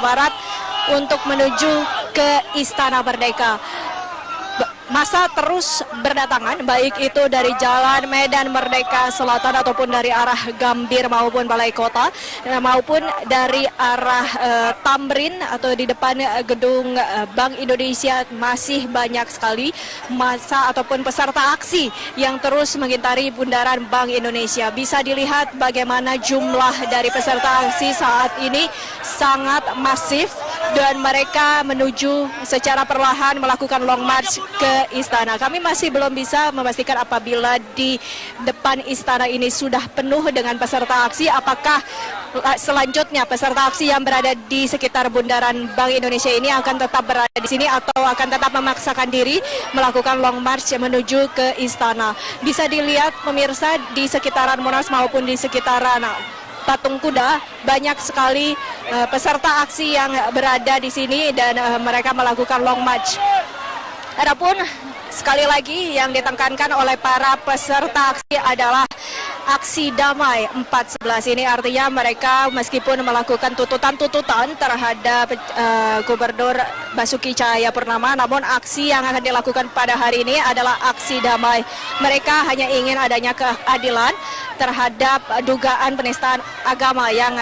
Barat untuk menuju ke Istana Merdeka. Masa terus berdatangan, baik itu dari Jalan Medan Merdeka Selatan ataupun dari arah Gambir maupun Balai Kota, maupun dari arah Tamrin atau di depan gedung Bank Indonesia. Masih banyak sekali massa ataupun peserta aksi yang terus mengitari bundaran Bank Indonesia. Bisa dilihat bagaimana jumlah dari peserta aksi saat ini sangat masif dan mereka menuju secara perlahan melakukan long march ke istana. Kami masih belum bisa memastikan apabila di depan istana ini sudah penuh dengan peserta aksi, apakah selanjutnya peserta aksi yang berada di sekitar bundaran Bank Indonesia ini akan tetap berada di sini atau akan tetap memaksakan diri melakukan long march menuju ke istana. Bisa dilihat pemirsa di sekitaran Monas maupun di sekitaran Patung Kuda, banyak sekali peserta aksi yang berada di sini dan mereka melakukan long march. Adapun sekali lagi yang ditekankan oleh para peserta aksi adalah aksi damai 4.11. Ini artinya mereka meskipun melakukan tuntutan-tuntutan terhadap Gubernur Basuki Cahayapurnama, namun aksi yang akan dilakukan pada hari ini adalah aksi damai. Mereka hanya ingin adanya keadilan terhadap dugaan penistaan agama yang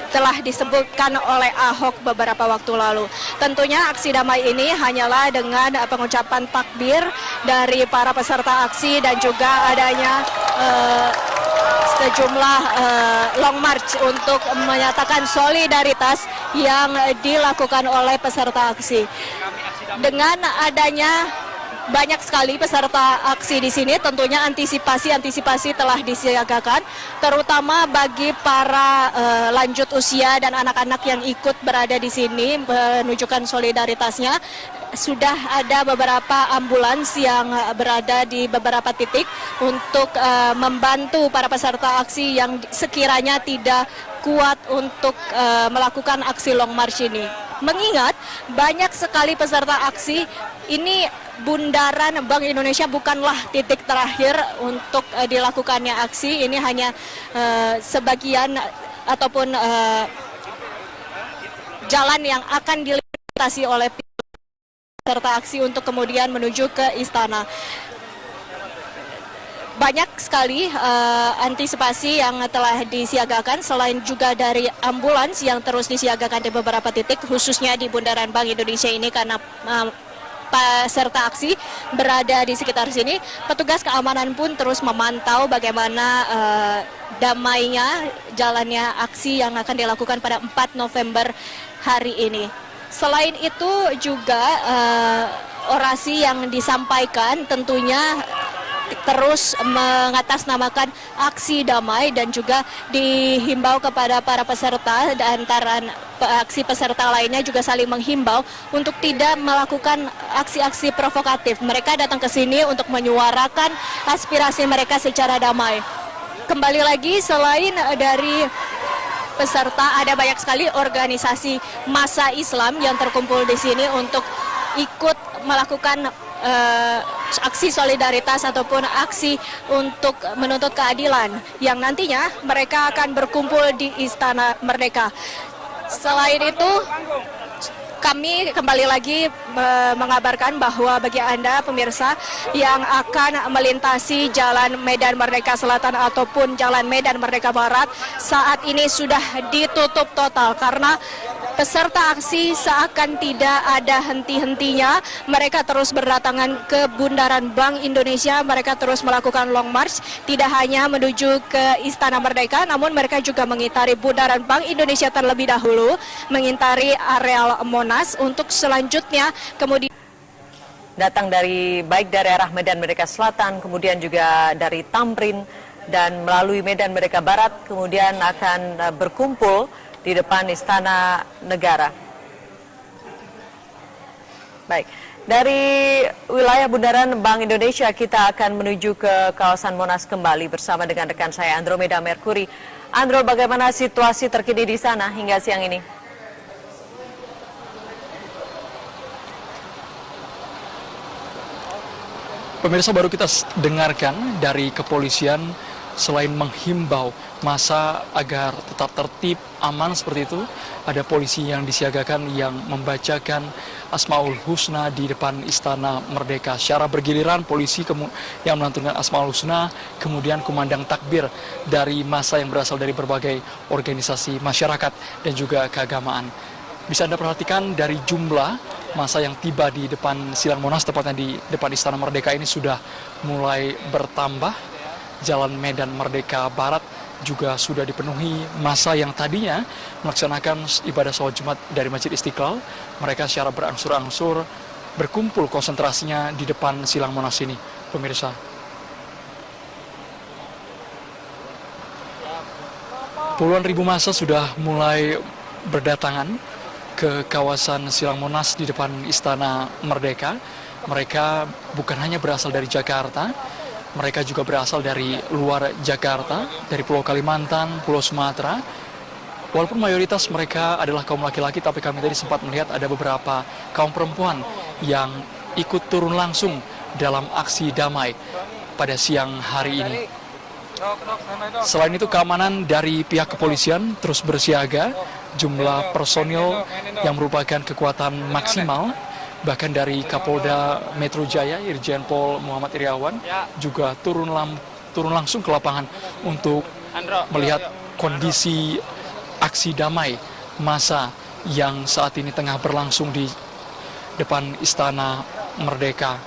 telah disebutkan oleh Ahok beberapa waktu lalu. Tentunya aksi damai ini hanyalah dengan pengucapan takbir dari para peserta aksi dan juga adanya sejumlah long march untuk menyatakan solidaritas yang dilakukan oleh peserta aksi. Dengan adanya banyak sekali peserta aksi di sini, tentunya antisipasi telah disiagakan, terutama bagi para lanjut usia dan anak-anak yang ikut berada di sini menunjukkan solidaritasnya. Sudah ada beberapa ambulans yang berada di beberapa titik untuk membantu para peserta aksi yang sekiranya tidak kuat untuk melakukan aksi long march ini. Mengingat banyak sekali peserta aksi, ini bundaran Bank Indonesia bukanlah titik terakhir untuk dilakukannya aksi. Ini hanya sebagian ataupun jalan yang akan dilintasi oleh peserta aksi untuk kemudian menuju ke istana. Banyak sekali antisipasi yang telah disiagakan, selain juga dari ambulans yang terus disiagakan di beberapa titik, khususnya di bundaran Bank Indonesia ini karena peserta aksi berada di sekitar sini. Petugas keamanan pun terus memantau bagaimana damainya jalannya aksi yang akan dilakukan pada 4 November hari ini. Selain itu juga orasi yang disampaikan tentunya terus mengatasnamakan aksi damai dan juga dihimbau kepada para peserta dan antara aksi peserta lainnya juga saling menghimbau untuk tidak melakukan aksi-aksi provokatif. Mereka datang ke sini untuk menyuarakan aspirasi mereka secara damai. Kembali lagi, selain dari peserta, ada banyak sekali organisasi massa Islam yang terkumpul di sini untuk ikut melakukan aksi solidaritas ataupun aksi untuk menuntut keadilan yang nantinya mereka akan berkumpul di Istana Merdeka. Selain itu, kami kembali lagi mengabarkan bahwa bagi Anda pemirsa yang akan melintasi Jalan Medan Merdeka Selatan ataupun Jalan Medan Merdeka Barat, saat ini sudah ditutup total karena peserta aksi seakan tidak ada henti-hentinya. Mereka terus berdatangan ke bundaran Bank Indonesia, mereka terus melakukan long march, tidak hanya menuju ke Istana Merdeka, namun mereka juga mengitari bundaran Bank Indonesia terlebih dahulu, mengitari areal Monas untuk selanjutnya kemudian datang dari baik dari arah Medan Merdeka Selatan, kemudian juga dari Tamrin dan melalui Medan Merdeka Barat, kemudian akan berkumpul di depan Istana Negara. Baik, dari wilayah bundaran Bank Indonesia kita akan menuju ke kawasan Monas kembali bersama dengan rekan saya Andromeda Merkuri. Andro, bagaimana situasi terkini di sana hingga siang ini? Pemirsa, baru kita dengarkan dari kepolisian selain menghimbau massa agar tetap tertib, aman seperti itu, ada polisi yang disiagakan yang membacakan Asmaul Husna di depan Istana Merdeka. Secara bergiliran polisi yang melantunkan Asmaul Husna, kemudian kumandang takbir dari massa yang berasal dari berbagai organisasi masyarakat dan juga keagamaan. Bisa Anda perhatikan dari jumlah massa yang tiba di depan Silang Monas, tepatnya di depan Istana Merdeka ini sudah mulai bertambah. Jalan Medan Merdeka Barat juga sudah dipenuhi massa yang tadinya melaksanakan ibadah sholat Jumat dari Masjid Istiqlal. Mereka secara berangsur-angsur berkumpul konsentrasinya di depan Silang Monas ini, pemirsa. Puluhan ribu massa sudah mulai berdatangan ke kawasan Silang Monas di depan Istana Merdeka. Mereka bukan hanya berasal dari Jakarta, mereka juga berasal dari luar Jakarta, dari Pulau Kalimantan, Pulau Sumatera. Walaupun mayoritas mereka adalah kaum laki-laki, tapi kami tadi sempat melihat ada beberapa kaum perempuan yang ikut turun langsung dalam aksi damai pada siang hari ini. Selain itu, keamanan dari pihak kepolisian terus bersiaga. Jumlah personil yang merupakan kekuatan maksimal, bahkan dari Kapolda Metro Jaya, Irjen Pol Muhammad Iriawan, juga turun langsung ke lapangan untuk melihat kondisi aksi damai massa yang saat ini tengah berlangsung di depan Istana Merdeka.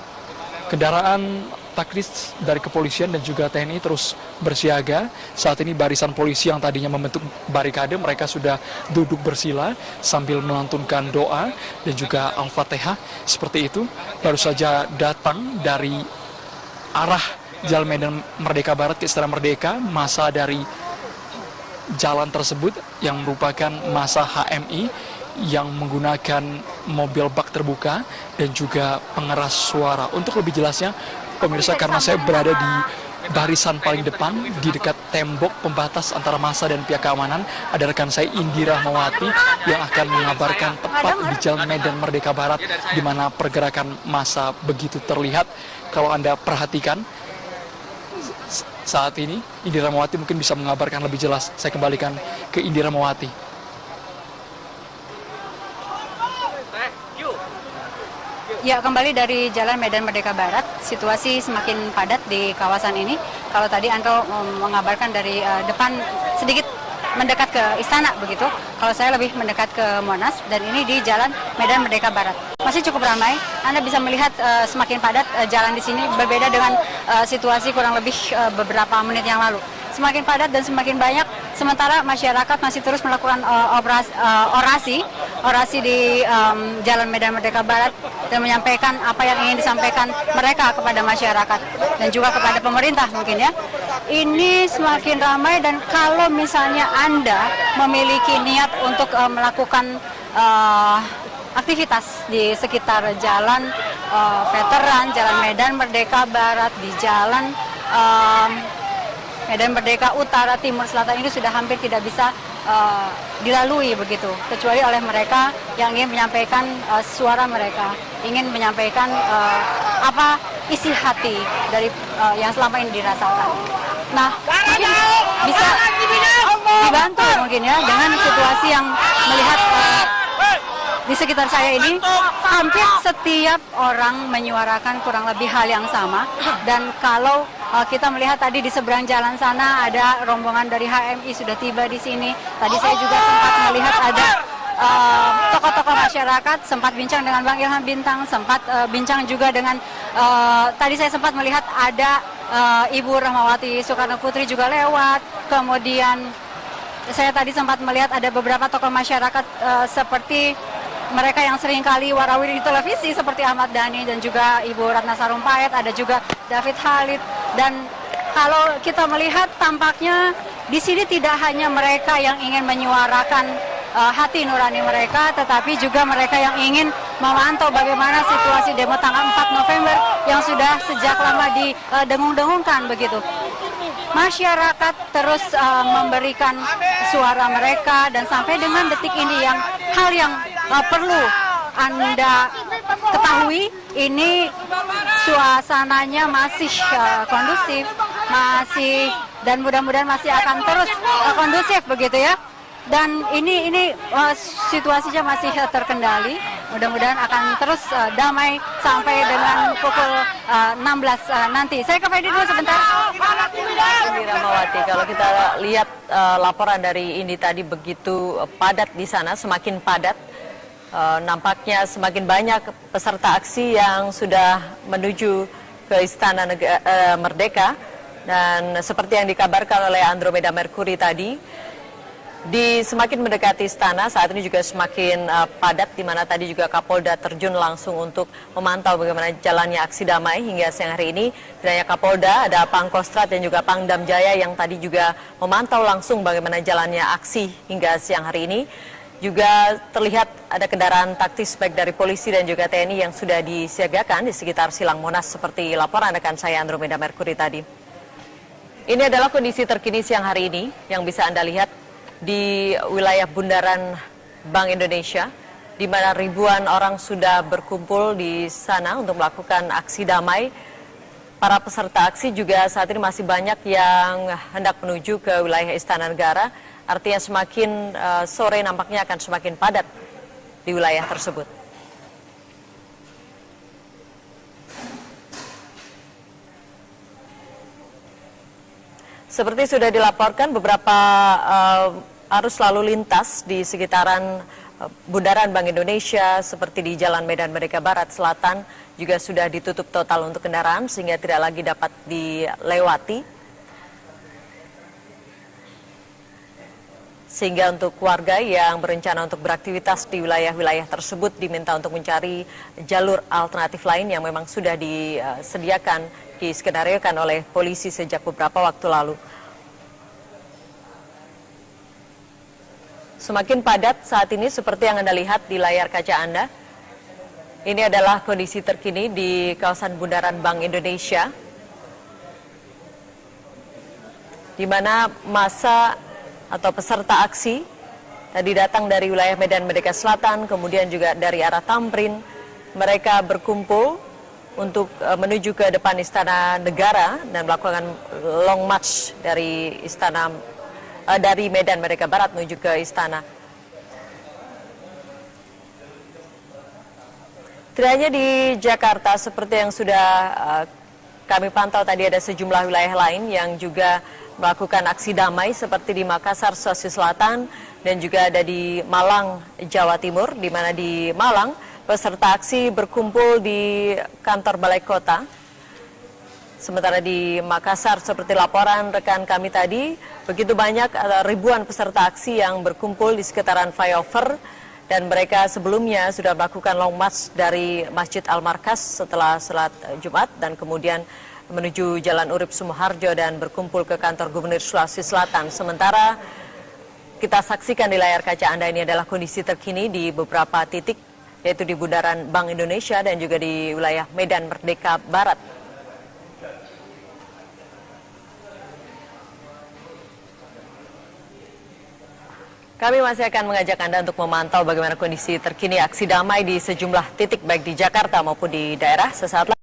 Kendaraan taktis dari kepolisian dan juga TNI terus bersiaga. Saat ini barisan polisi yang tadinya membentuk barikade, mereka sudah duduk bersila sambil melantunkan doa dan juga Al-Fatihah seperti itu. Baru saja datang dari arah Jalan Medan Merdeka Barat ke Istana Merdeka, massa dari jalan tersebut yang merupakan massa HMI yang menggunakan mobil bak terbuka dan juga pengeras suara. Untuk lebih jelasnya, pemirsa, karena saya berada di barisan paling depan di dekat tembok pembatas antara massa dan pihak keamanan, ada rekan saya Indira Mawati yang akan mengabarkan tepat di Jalan Medan Merdeka Barat di mana pergerakan massa begitu terlihat. Kalau Anda perhatikan saat ini, Indira Mawati mungkin bisa mengabarkan lebih jelas. Saya kembalikan ke Indira Mawati. Ya, kembali dari Jalan Medan Merdeka Barat, situasi semakin padat di kawasan ini. Kalau tadi Andro mengabarkan dari depan sedikit mendekat ke istana begitu, kalau saya lebih mendekat ke Monas, dan ini di Jalan Medan Merdeka Barat. Masih cukup ramai, Anda bisa melihat semakin padat jalan di sini, berbeda dengan situasi kurang lebih beberapa menit yang lalu. Semakin padat dan semakin banyak, sementara masyarakat masih terus melakukan orasi di Jalan Medan Merdeka Barat dan menyampaikan apa yang ingin disampaikan mereka kepada masyarakat dan juga kepada pemerintah mungkin ya. Ini semakin ramai, dan kalau misalnya Anda memiliki niat untuk melakukan aktivitas di sekitar Jalan Veteran, Jalan Medan Merdeka Barat, di Jalan Medan Merdeka Utara, Timur, Selatan, ini sudah hampir tidak bisa dilalui begitu, kecuali oleh mereka yang ingin menyampaikan suara mereka, ingin menyampaikan apa isi hati dari yang selama ini dirasakan. Nah, mungkin bisa dibantu mungkin ya dengan situasi yang melihat di sekitar saya ini, hampir setiap orang menyuarakan kurang lebih hal yang sama. Dan kalau kita melihat tadi di seberang jalan sana ada rombongan dari HMI sudah tiba di sini. Tadi saya juga sempat melihat ada tokoh-tokoh masyarakat, sempat bincang dengan Bang Ilham Bintang, sempat bincang juga dengan tadi saya sempat melihat ada Ibu Rahmawati Soekarno Putri juga lewat. Kemudian saya tadi sempat melihat ada beberapa tokoh masyarakat seperti mereka yang sering kali warawiri di televisi seperti Ahmad Dhani dan juga Ibu Ratna Sarumpait, ada juga David Khalid. Dan kalau kita melihat tampaknya di sini tidak hanya mereka yang ingin menyuarakan hati nurani mereka, tetapi juga mereka yang ingin memantau bagaimana situasi demo tanggal 4 November yang sudah sejak lama didengung-dengungkan begitu. Masyarakat terus memberikan suara mereka, dan sampai dengan detik ini yang hal yang perlu Anda ketahui, ini suasananya masih kondusif, masih dan mudah-mudahan masih akan terus kondusif begitu ya. Dan ini situasinya masih terkendali. Mudah-mudahan akan terus damai sampai dengan pukul 16 nanti. Saya ke Fedi dulu sebentar. Ini Ramawati, kalau kita lihat laporan dari Indi tadi begitu padat di sana, semakin padat. Nampaknya semakin banyak peserta aksi yang sudah menuju ke Istana Merdeka. Dan seperti yang dikabarkan oleh Andromeda Mercury tadi, semakin mendekati istana, saat ini juga semakin padat, di mana tadi juga Kapolda terjun langsung untuk memantau bagaimana jalannya aksi damai hingga siang hari ini. Tidak hanya Kapolda, ada Pangkostrat dan juga Pangdam Jaya yang tadi juga memantau langsung bagaimana jalannya aksi hingga siang hari ini. Juga terlihat ada kendaraan taktis baik dari polisi dan juga TNI yang sudah disiagakan di sekitar Silang Monas seperti laporan rekan saya Andromeda Mercury tadi. Ini adalah kondisi terkini siang hari ini yang bisa Anda lihat di wilayah Bundaran Bank Indonesia, di mana ribuan orang sudah berkumpul di sana untuk melakukan aksi damai. Para peserta aksi juga saat ini masih banyak yang hendak menuju ke wilayah Istana Negara, artinya semakin sore nampaknya akan semakin padat di wilayah tersebut. Seperti sudah dilaporkan, beberapa arus lalu lintas di sekitaran Bundaran Bank Indonesia seperti di Jalan Medan Merdeka Barat Selatan juga sudah ditutup total untuk kendaraan sehingga tidak lagi dapat dilewati. Sehingga untuk warga yang berencana untuk beraktivitas di wilayah-wilayah tersebut diminta untuk mencari jalur alternatif lain yang memang sudah diskenariokan oleh polisi sejak beberapa waktu lalu. Semakin padat saat ini seperti yang Anda lihat di layar kaca Anda. Ini adalah kondisi terkini di kawasan Bundaran Bank Indonesia, di mana massa atau peserta aksi tadi datang dari wilayah Medan Merdeka Selatan, kemudian juga dari arah Tamrin. Mereka berkumpul untuk menuju ke depan Istana Negara dan melakukan long march dari dari Medan Merdeka Barat menuju ke istana. Tidak hanya di Jakarta, seperti yang sudah kami pantau tadi, ada sejumlah wilayah lain yang juga melakukan aksi damai seperti di Makassar, Sulawesi Selatan, dan juga ada di Malang, Jawa Timur, di mana di Malang peserta aksi berkumpul di kantor Balai Kota. Sementara di Makassar, seperti laporan rekan kami tadi, begitu banyak ribuan peserta aksi yang berkumpul di sekitaran flyover, dan mereka sebelumnya sudah melakukan long march dari Masjid Al-Markas setelah salat Jumat dan kemudian menuju Jalan Urip Sumoharjo dan berkumpul ke kantor Gubernur Sulawesi Selatan. Sementara kita saksikan di layar kaca Anda, ini adalah kondisi terkini di beberapa titik, yaitu di Bundaran Bank Indonesia dan juga di wilayah Medan Merdeka Barat. Kami masih akan mengajak Anda untuk memantau bagaimana kondisi terkini aksi damai di sejumlah titik baik di Jakarta maupun di daerah. Sesaat lagi.